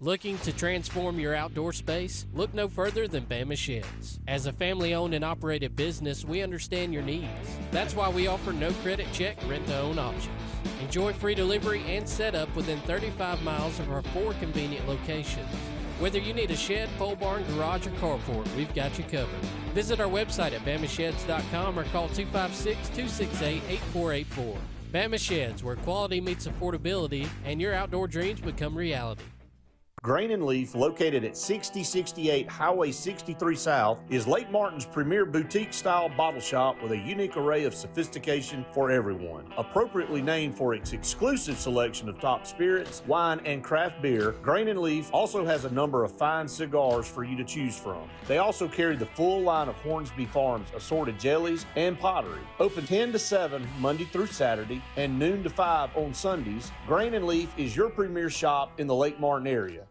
Looking to transform your outdoor space? Look no further than Bama Sheds. As a family-owned and operated business, we understand your needs. That's why we offer no credit check, rent-to-own options. Enjoy free delivery and setup within 35 miles of our 4 convenient locations. Whether you need a shed, pole barn, garage, or carport, we've got you covered. Visit our website at bamasheds.com or call 256-268-8484. Bama Sheds, where quality meets affordability and your outdoor dreams become reality. Grain and Leaf, located at 6068 Highway 63 South, is Lake Martin's premier boutique-style bottle shop with a unique array of sophistication for everyone. Appropriately named for its exclusive selection of top spirits, wine, and craft beer, Grain and Leaf also has a number of fine cigars for you to choose from. They also carry the full line of Hornsby Farms assorted jellies and pottery. Open 10 to 7 Monday through Saturday and noon to 5 on Sundays, Grain and Leaf is your premier shop in the Lake Martin area.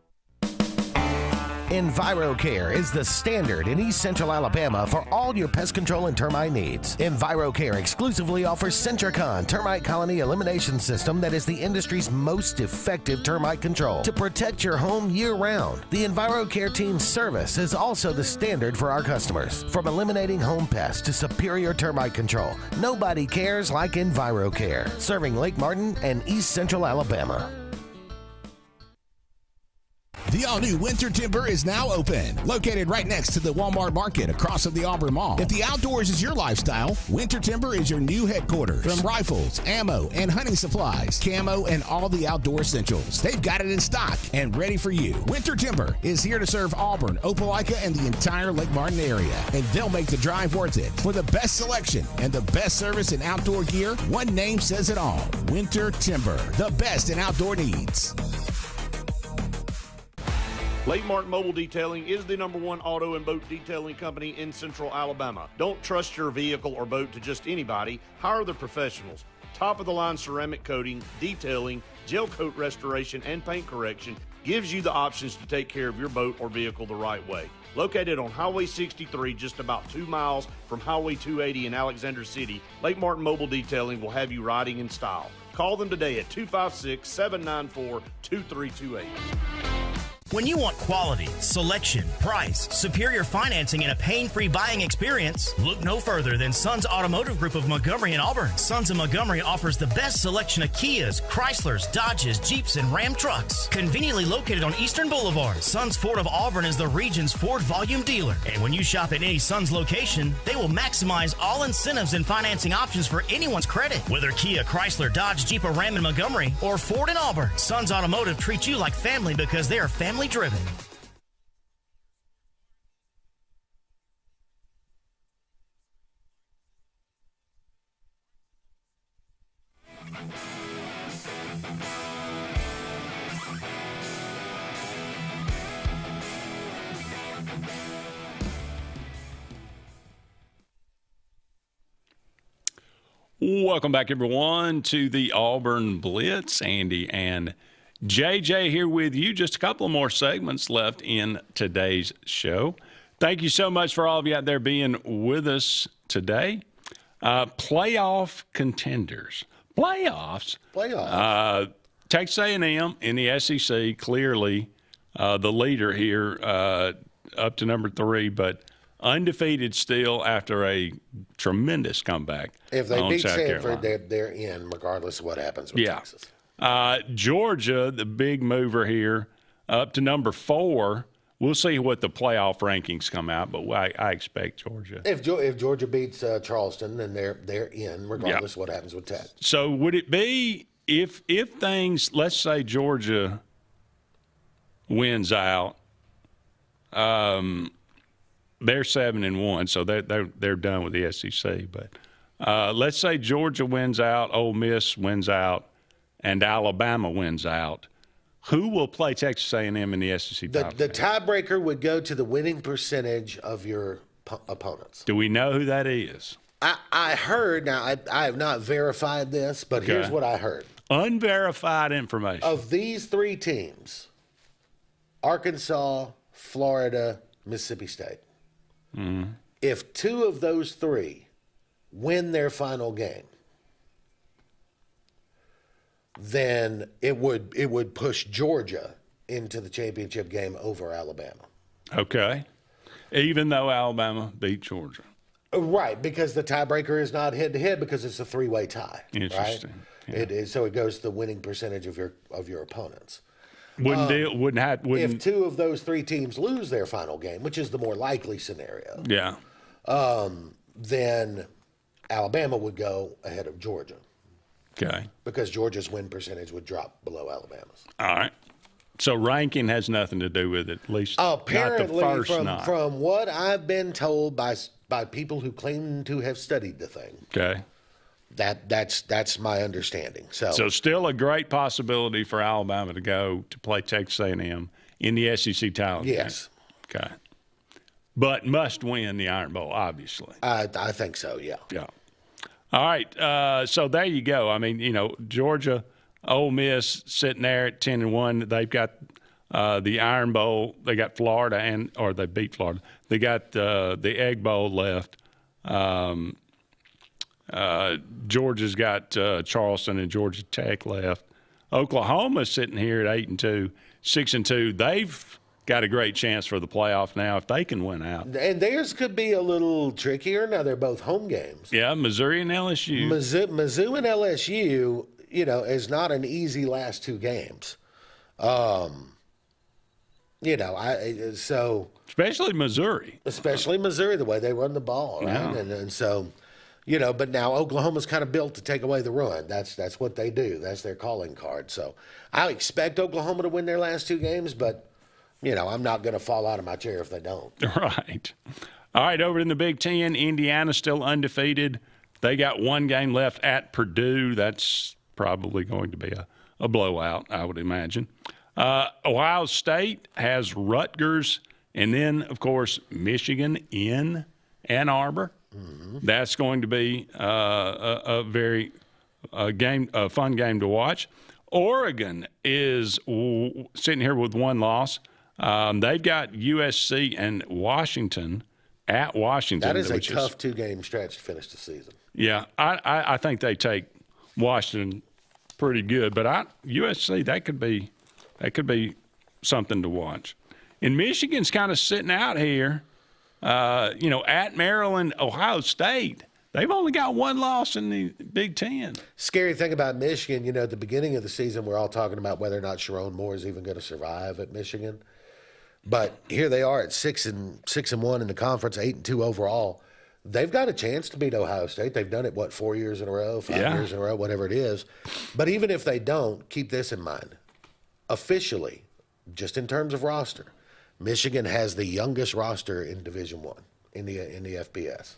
EnviroCare is the standard in East Central Alabama for all your pest control and termite needs. EnviroCare exclusively offers Centricon termite colony elimination system that is the industry's most effective termite control to protect your home year-round. The EnviroCare team's service is also the standard for our customers. From eliminating home pests to superior termite control, nobody cares like EnviroCare, serving Lake Martin and East Central Alabama. The all-new Winter Timber is now open. Located right next to the Walmart Market across from the Auburn Mall. If the outdoors is your lifestyle, Winter Timber is your new headquarters. From rifles, ammo, and hunting supplies, camo, and all the outdoor essentials, they've got it in stock and ready for you. Winter Timber is here to serve Auburn, Opelika, and the entire Lake Martin area. And they'll make the drive worth it. For the best selection and the best service in outdoor gear, one name says it all. Winter Timber, the best in outdoor needs. Lake Martin Mobile Detailing is the #1 auto and boat detailing company in Central Alabama. Don't trust your vehicle or boat to just anybody. Hire the professionals. Top-of-the-line ceramic coating, detailing, gel coat restoration, and paint correction gives you the options to take care of your boat or vehicle the right way. Located on Highway 63, just about 2 miles from Highway 280 in Alexander City, Lake Martin Mobile Detailing will have you riding in style. Call them today at 256-794-2328. When you want quality, selection, price, superior financing, and a pain-free buying experience, look no further than Sons Automotive Group of Montgomery and Auburn. Sons of Montgomery offers the best selection of Kias, Chryslers, Dodges, Jeeps, and Ram trucks. Conveniently located on Eastern Boulevard, Sons Ford of Auburn is the region's Ford volume dealer. And when you shop at any Sons location, they will maximize all incentives and financing options for anyone's credit. Whether Kia, Chrysler, Dodge, Jeep, or Ram in Montgomery, or Ford in Auburn, Sons Automotive treats you like family because they are family driven. Welcome back, everyone, to the Auburn Blitz. Andy and JJ here with you. Just a couple of more segments left in today's show. Thank you so much for all of you out there being with us today. Playoff contenders. Playoffs. Texas A&M in the SEC, clearly the leader here up to number 3, but undefeated still after a tremendous comeback. If they beat South Stanford, Carolina. they're in regardless of what happens with Texas. Georgia, the big mover here, up to number 4. We'll see what the playoff rankings come out, but I expect Georgia. If Georgia beats Charleston, then they're in regardless of what happens with Tech. So would it be if things, let's say Georgia wins out, they're 7-1, so they're done with the SEC. But let's say Georgia wins out, Ole Miss wins out, and Alabama wins out. Who will play Texas A&M in the SEC title? The tiebreaker would go to the winning percentage of your opponents. Do we know who that is? I heard. Now I have not verified this, but here's what I heard. Unverified information. Of these 3 teams, Arkansas, Florida, Mississippi State. Mm-hmm. If 2 of those 3 win their final game, then it would push Georgia into the championship game over Alabama. Okay. Even though Alabama beat Georgia. Right, because the tiebreaker is not head-to-head because it's a 3-way tie. Interesting. Right? Yeah. It is, so it goes to the winning percentage of your opponents. Wouldn't if 2 of those 3 teams lose their final game, which is the more likely scenario, then Alabama would go ahead of Georgia. Okay. Because Georgia's win percentage would drop below Alabama's. All right. So ranking has nothing to do with it, at least Apparently, not the first night. from what I've been told by people who claim to have studied the thing. Okay. That's my understanding. So still a great possibility for Alabama to go to play Texas A&M in the SEC title game. Yes. Okay. But must win the Iron Bowl, obviously. I think so, yeah. Yeah. All right. So there you go. I mean, Georgia, Ole Miss sitting there at 10-1. They've got the Iron Bowl. They got Florida, or they beat Florida. They got the Egg Bowl left. Georgia's got Charleston and Georgia Tech left. Oklahoma's sitting here at 8-2, 6-2. They've got a great chance for the playoff now if they can win out. And theirs could be a little trickier. Now they're both home games. Yeah, Missouri and LSU. Mizzou and LSU, is not an easy last two games. Especially Missouri. Especially Missouri, the way they run the ball, right? Yeah. And so, but now Oklahoma's kind of built to take away the run. That's what they do. That's their calling card. So I expect Oklahoma to win their last two games, but, I'm not going to fall out of my chair if they don't. Right. All right, over in the Big Ten, Indiana's still undefeated. They got one game left at Purdue. That's probably going to be a blowout, I would imagine. Ohio State has Rutgers, and then, of course, Michigan in Ann Arbor. Mm-hmm. That's going to be a very fun game to watch. Oregon is sitting here with one loss. They've got USC and Washington at Washington. That is a tough two-game stretch to finish the season. Yeah, I think they take Washington pretty good, but USC, that could be something to watch. And Michigan's kind of sitting out here, at Maryland, Ohio State. They've only got one loss in the Big Ten. Scary thing about Michigan, at the beginning of the season, we're all talking about whether or not Sharon Moore is even going to survive at Michigan. But here they are at 6-1 in the conference, 8-2 overall. They've got a chance to beat Ohio State. They've done it, 4 years in a row, 5 years in a row, whatever it is. But even if they don't, keep this in mind. Officially, just in terms of roster, Michigan has the youngest roster in Division I in the FBS.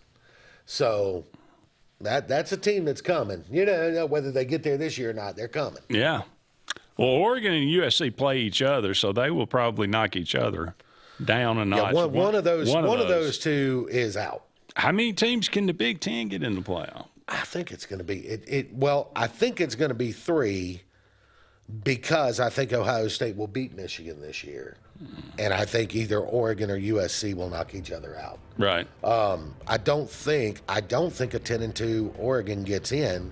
So that's a team that's coming. Whether they get there this year or not, they're coming. Yeah. Well, Oregon and USC play each other, so they will probably knock each other down a notch. Yeah, one of those two is out. How many teams can the Big Ten get in the playoff? I think it's going to be I think it's going to be 3 because I think Ohio State will beat Michigan this year. And I think either Oregon or USC will knock each other out. Right. I don't think a 10-2 Oregon gets in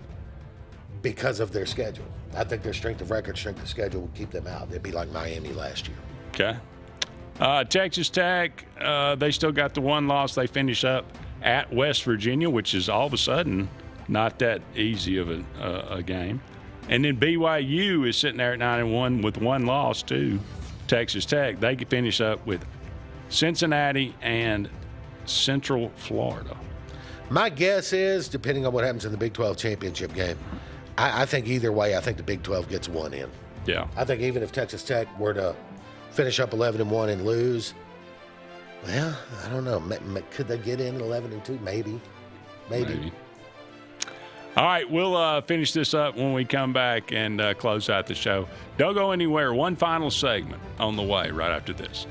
because of their schedule. I think their strength of record, strength of schedule will keep them out. They'd be like Miami last year. Okay. Texas Tech, they still got the one loss. They finish up at West Virginia, which is all of a sudden not that easy of a game. And then BYU is sitting there at 9-1 with one loss to Texas Tech. They could finish up with Cincinnati and Central Florida. My guess is, depending on what happens in the Big 12 championship game, I think either way, I think the Big 12 gets one in. Yeah. I think even if Texas Tech were to finish up 11-1 and lose, well, I don't know. Could they get in 11-2? Maybe. All right, we'll finish this up when we come back and close out the show. Don't go anywhere. One final segment on the way right after this.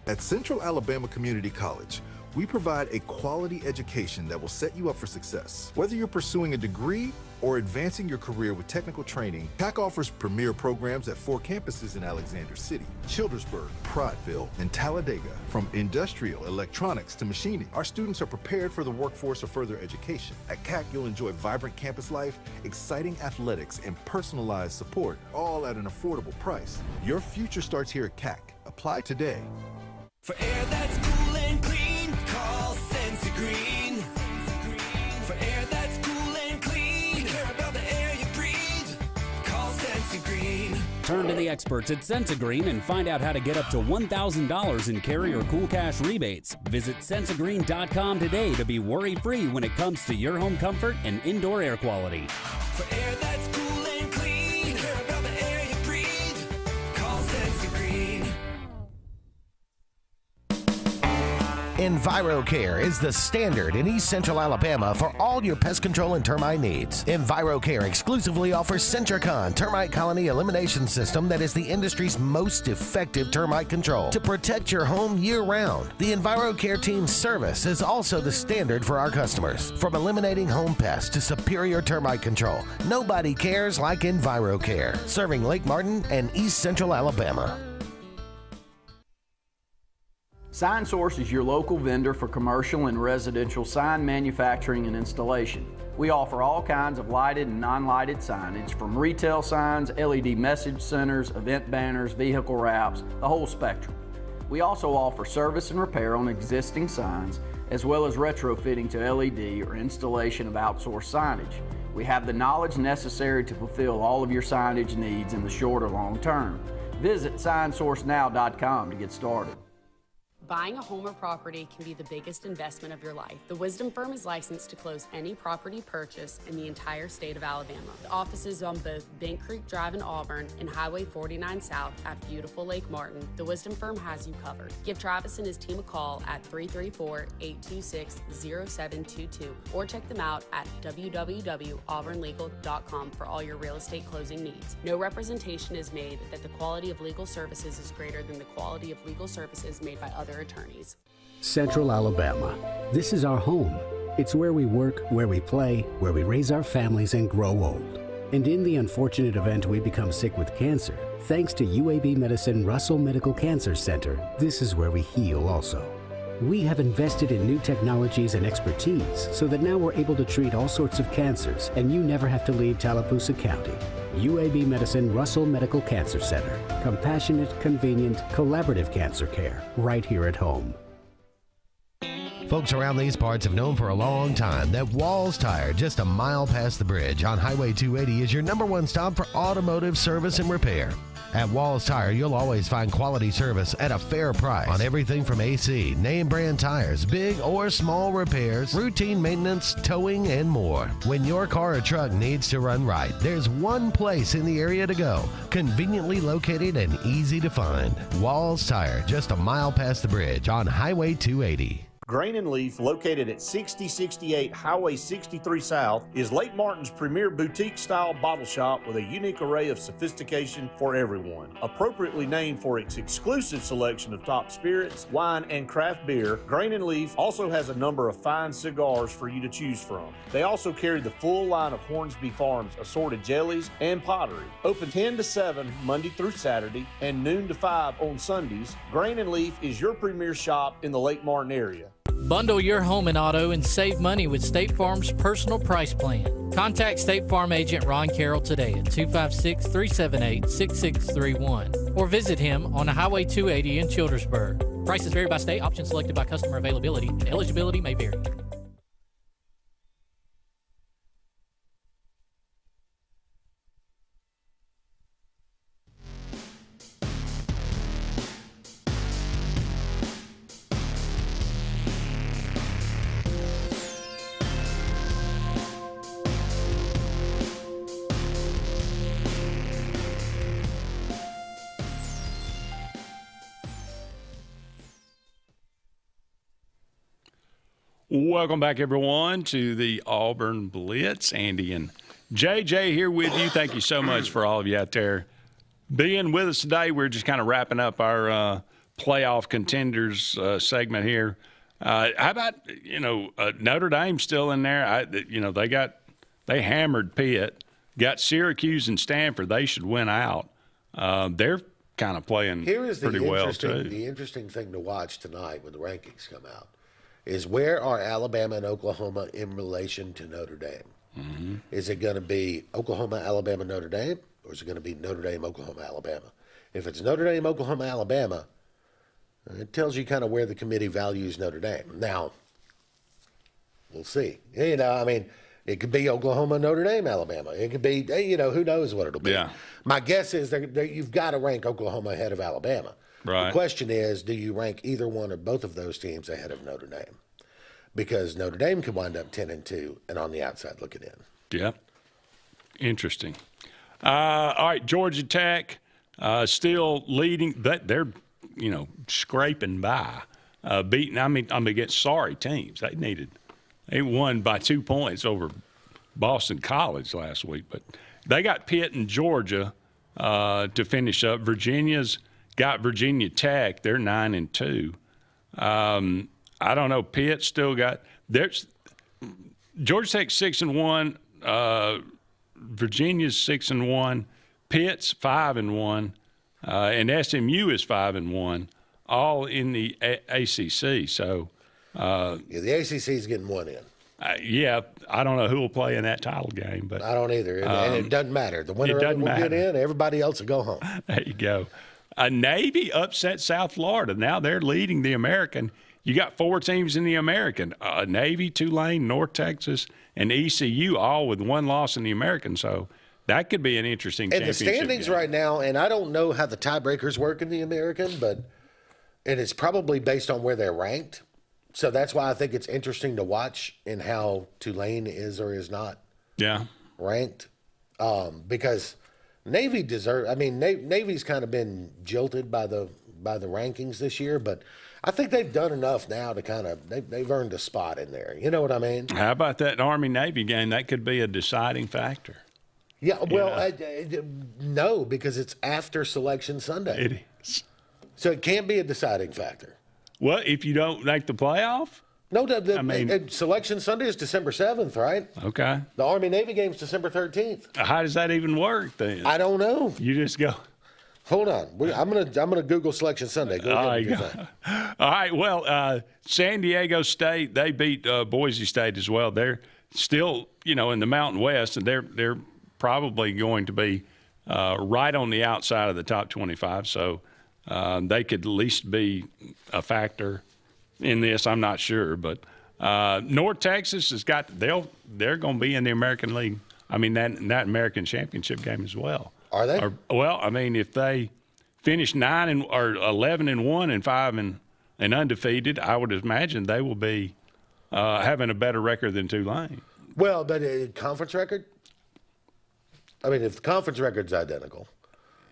At Central Alabama Community College, we provide a quality education that will set you up for success. Whether you're pursuing a degree or advancing your career with technical training, CAC offers premier programs at 4 campuses in Alexander City, Childersburg, Prattville, and Talladega. From industrial, electronics to machining, our students are prepared for the workforce or further education. At CAC, you'll enjoy vibrant campus life, exciting athletics, and personalized support, all at an affordable price. Your future starts here at CAC. Apply today. For air that's cool and clean, call Senza Green. For air that's cool and clean, care about the air you breathe, call Senza Green. Turn to the experts at Sensagreen and find out how to get up to $1,000 in carry or cool cash rebates. Visit Sensagreen.com today to be worry-free when it comes to your home comfort and indoor air quality. For air that's cool and clean, care about the air you breathe. Call Sensagreen. EnviroCare is the standard in East Central Alabama for all your pest control and termite needs. EnviroCare exclusively offers Sentricon termite colony elimination system that is the industry's most effective termite control to protect your home year-round. The EnviroCare team's service is also the standard for our customers. From eliminating home pests to superior termite control, nobody cares like EnviroCare. Serving Lake Martin and East Central Alabama. SignSource is your local vendor for commercial and residential sign manufacturing and installation. We offer all kinds of lighted and non-lighted signage, from retail signs, LED message centers, event banners, vehicle wraps, the whole spectrum. We also offer service and repair on existing signs, as well as retrofitting to LED or installation of outsourced signage. We have the knowledge necessary to fulfill all of your signage needs in the short or long term. Visit signsourcenow.com to get started. Buying a home or property can be the biggest investment of your life. The Wisdom Firm is licensed to close any property purchase in the entire state of Alabama. The offices on both Bent Creek Drive in Auburn and Highway 49 South at beautiful Lake Martin. The Wisdom Firm has you covered. Give Travis and his team a call at 334-826-0722 or check them out at www.auburnlegal.com for all your real estate closing needs. No representation is made that the quality of legal services is greater than the quality of legal services made by other attorneys. Central Alabama. This is our home. It's where we work, where we play, where we raise our families and grow old. And in the unfortunate event we become sick with cancer, thanks to UAB Medicine Russell Medical Cancer Center, this is where we heal also. We have invested in new technologies and expertise so that now we're able to treat all sorts of cancers and you never have to leave Tallapoosa County. UAB Medicine Russell Medical Cancer Center. Compassionate, convenient, collaborative cancer care right here at home. Folks around these parts have known for a long time that Walls Tire, just a mile past the bridge on Highway 280, is your #1 stop for automotive service and repair. At Walls Tire, you'll always find quality service at a fair price on everything from AC, name brand tires, big or small repairs, routine maintenance, towing, and more. When your car or truck needs to run right, there's one place in the area to go, conveniently located and easy to find. Walls Tire, just a mile past the bridge on Highway 280. Grain and Leaf, located at 6068 Highway 63 South, is Lake Martin's premier boutique-style bottle shop with a unique array of sophistication for everyone. Appropriately named for its exclusive selection of top spirits, wine, and craft beer, Grain and Leaf also has a number of fine cigars for you to choose from. They also carry the full line of Hornsby Farms assorted jellies and pottery. Open 10 to 7 Monday through Saturday and noon to 5 on Sundays, Grain and Leaf is your premier shop in the Lake Martin area. Bundle your home and auto and save money with State Farm's personal price plan. Contact State Farm agent Ron Carroll today at 256-378-6631 or visit him on Highway 280 in Childersburg. Prices vary by state, options selected by customer availability, and eligibility may vary. Welcome back, everyone, to the Auburn Blitz. Andy and JJ here with you. Thank you so much for all of you out there being with us today. We're just kind of wrapping up our playoff contenders segment here. How about, Notre Dame still in there? They hammered Pitt, got Syracuse and Stanford. They should win out. They're kind of playing pretty well, too. The interesting thing to watch tonight when the rankings come out is where are Alabama and Oklahoma in relation to Notre Dame? Mm-hmm. Is it going to be Oklahoma, Alabama, Notre Dame, or is it going to be Notre Dame, Oklahoma, Alabama? If it's Notre Dame, Oklahoma, Alabama, it tells you kind of where the committee values Notre Dame. Now, we'll see. It could be Oklahoma, Notre Dame, Alabama. It could be, who knows what it'll be. Yeah. My guess is you've got to rank Oklahoma ahead of Alabama. Right. The question is, do you rank either one or both of those teams ahead of Notre Dame? Because Notre Dame could wind up 10-2 and on the outside looking in. Yeah. Interesting. All right, Georgia Tech still leading. But they're, scraping by, beating. Against sorry teams. They won by 2 points over Boston College last week, but they got Pitt and Georgia to finish up. Virginia's got Virginia Tech. They're 9-2. I don't know. Pitt still got Georgia Tech 6-1. Virginia's 6-1. Pitt's 5-1, and SMU is 5-1. All in the ACC. So. The ACC is getting one in. I don't know who will play in that title game, but I don't either, and it doesn't matter. The winner of it will get in. Everybody else will go home. There you go. Navy upset South Florida. Now they're leading the American. You got 4 teams in the American: Navy, Tulane, North Texas, and ECU, all with 1 loss in the American. So that could be an interesting. And the standings right now, and I don't know how the tiebreakers work in the American, and it's probably based on where they're ranked. So that's why I think it's interesting to watch in how Tulane is or is not ranked. Because Navy Navy's kind of been jilted by the rankings this year, but I think they've done enough now to they've earned a spot in there. You know what I mean? How about that Army-Navy game? That could be a deciding factor. Yeah, well, no, because it's after Selection Sunday. It is. So it can't be a deciding factor. Well, if you don't make the playoff? No, Selection Sunday is December 7th, right? Okay. The Army-Navy game is December 13th. How does that even work then? I don't know. You just go. Hold on. I'm gonna Google Selection Sunday. Go ahead. All right. Well, San Diego State, they beat Boise State as well. They're still, in the Mountain West, and they're probably going to be right on the outside of the top 25. So they could at least be a factor in this. I'm not sure, but North Texas has got they're going to be in the American League. That American Championship game as well. Are they? If they finish 11-1 and 5 and undefeated, I would imagine they will be having a better record than Tulane. Well, but conference record. If the conference record's identical.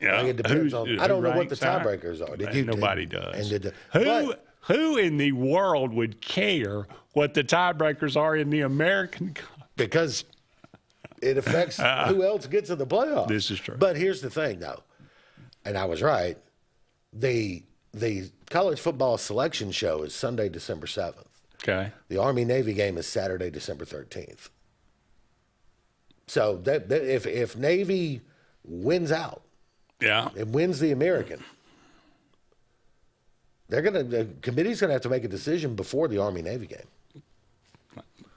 Yeah, it depends on. I don't know what the tiebreakers are. Nobody does. Who in the world would care what the tiebreakers are in the American Conference? Because it affects who else gets in the playoffs. This is true. But here's the thing, though, and I was right. The college football selection show is Sunday, December 7th. Okay. The Army-Navy game is Saturday, December 13th. So if Navy wins out, it wins the American, the committee's gonna have to make a decision before the Army-Navy game.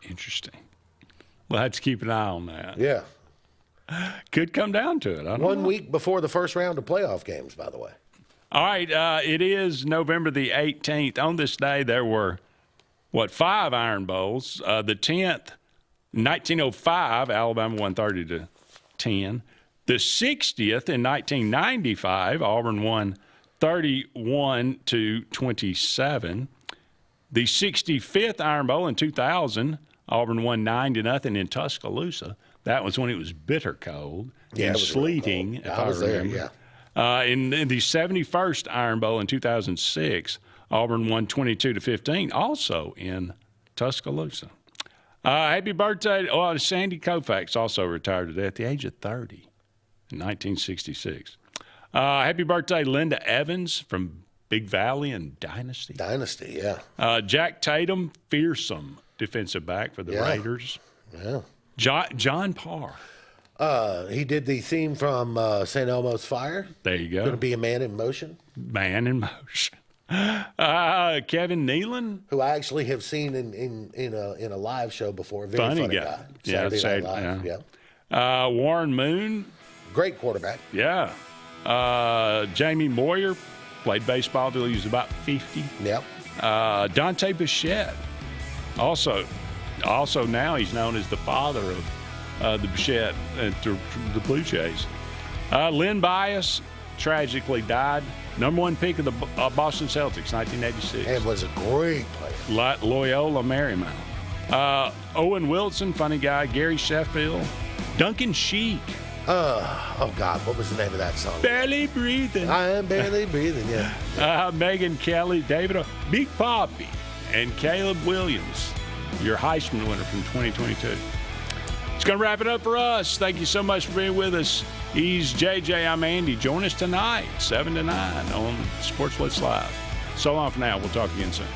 Interesting. We'll have to keep an eye on that. Yeah. Could come down to it. I don't know. 1 week before the first round of playoff games, by the way. All right. It is November the 18th. On this day, there were, 5 Iron Bowls. The 10th, 1905, Alabama won 30-10. The 60th in 1995, Auburn won 31-27. The 65th Iron Bowl in 2000, Auburn won 9-0 in Tuscaloosa. That was when it was bitter cold and sleeting, if I was remember. There, in the 71st Iron Bowl in 2006, Auburn won 22-15, also in Tuscaloosa. Happy birthday. Sandy Koufax also retired today at the age of 30 in 1966. Happy birthday, Linda Evans from Big Valley and Dynasty. Dynasty, yeah. Jack Tatum, fearsome defensive back for the Raiders. Yeah. John Parr. He did the theme from St. Elmo's Fire. There you go. Going to be a man in motion. Man in motion. Kevin Nealon, who I actually have seen in a live show before. Very funny guy. Saturday Night Live. Yeah. Warren Moon, great quarterback. Yeah. Jamie Moyer played baseball till he was about 50. Yep. Dante Bichette, also also now he's known as the father of the Bichette and the Blue Jays. Lynn Bias tragically died. Number 1 pick of the Boston Celtics, 1986. And was a great player. Loyola Marymount. Owen Wilson, funny guy. Gary Sheffield. Duncan Sheik. Oh, God. What was the name of that song? Barely Breathing. I am barely breathing, yeah. Megan Kelly, David, Big Poppy, and Caleb Williams, your Heisman winner from 2022. It's going to wrap it up for us. Thank you so much for being with us. He's JJ. I'm Andy. Join us tonight, 7 to 9 on Sports Blitz Live. So long for now. We'll talk again soon.